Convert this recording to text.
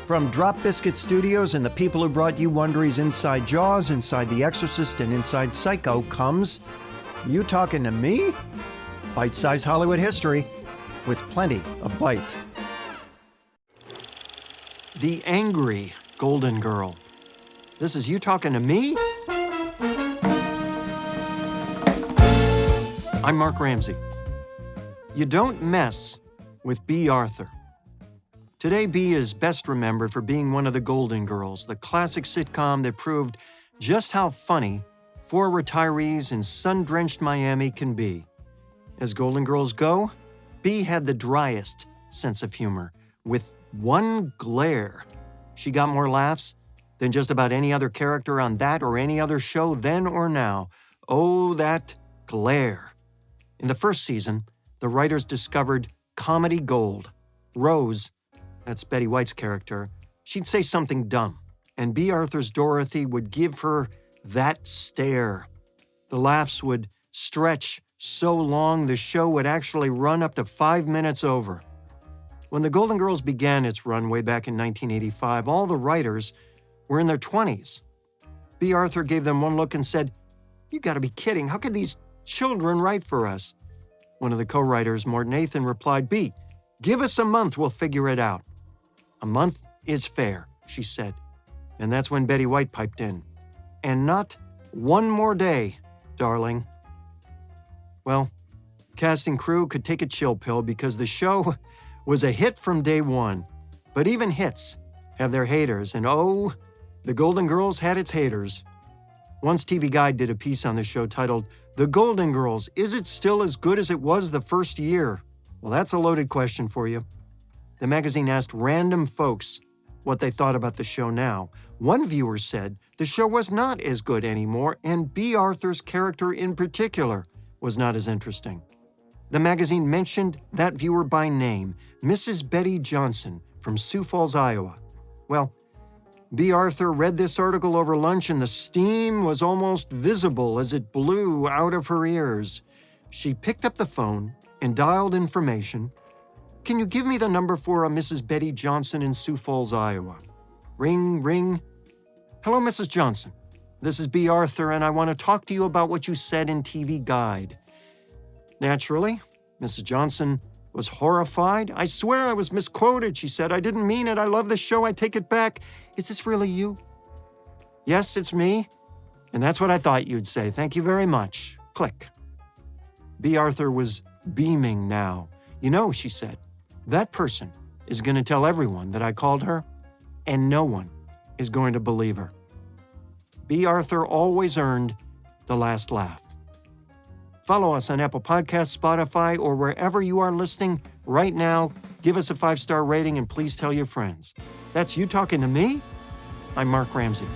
From Drop Biscuit Studios and the people who brought you Wondery's Inside Jaws, Inside The Exorcist, and Inside Psycho comes You Talking to Me? Bite-sized Hollywood history with plenty of bite. The Angry Golden Girl. This is You Talking to Me? I'm Mark Ramsey. You don't mess with Bea Arthur. Today, Bea is best remembered for being one of the Golden Girls, the classic sitcom that proved just how funny 4 retirees in sun-drenched Miami can be. As Golden Girls go, Bea had the driest sense of humor. With one glare, she got more laughs than just about any other character on that or any other show then or now. Oh, that glare. In the first season, the writers discovered comedy gold. Rose, that's Betty White's character, she'd say something dumb, and Bea Arthur's Dorothy would give her that stare. The laughs would stretch so long the show would actually run up to 5 minutes over. When the Golden Girls began its run way back in 1985, all the writers were in their 20s. Bea Arthur gave them one look and said, "You gotta be kidding, how could these children write for us?" One of the co-writers, Mort Nathan, replied, "Bea, give us a month, we'll figure it out." "A month is fair," she said. And that's when Betty White piped in. "And not one more day, darling." Well, cast and crew could take a chill pill because the show was a hit from day one. But even hits have their haters, and oh, the Golden Girls had its haters. Once TV Guide did a piece on the show titled, "The Golden Girls, is it still as good as it was the first year?" Well, that's a loaded question for you. The magazine asked random folks what they thought about the show now. One viewer said the show was not as good anymore, and Bea Arthur's character in particular was not as interesting. The magazine mentioned that viewer by name, Mrs. Betty Johnson from Sioux Falls, Iowa. Well, Bea Arthur read this article over lunch, and the steam was almost visible as it blew out of her ears. She picked up the phone and dialed information. "Can you give me the number for a Mrs. Betty Johnson in Sioux Falls, Iowa?" Ring, ring. "Hello, Mrs. Johnson. This is Bea Arthur, and I want to talk to you about what you said in TV Guide." Naturally, Mrs. Johnson was horrified. "I swear I was misquoted," she said. "I didn't mean it. I love the show. I take it back. Is this really you?" "Yes, it's me. And that's what I thought you'd say. Thank you very much." Click. Bea Arthur was beaming now. "You know," she said, "that person is going to tell everyone that I called her, and no one is going to believe her." Bea Arthur always earned the last laugh. Follow us on Apple Podcasts, Spotify, or wherever you are listening right now. Give us a 5-star rating and please tell your friends. That's You Talking to Me? I'm Mark Ramsey.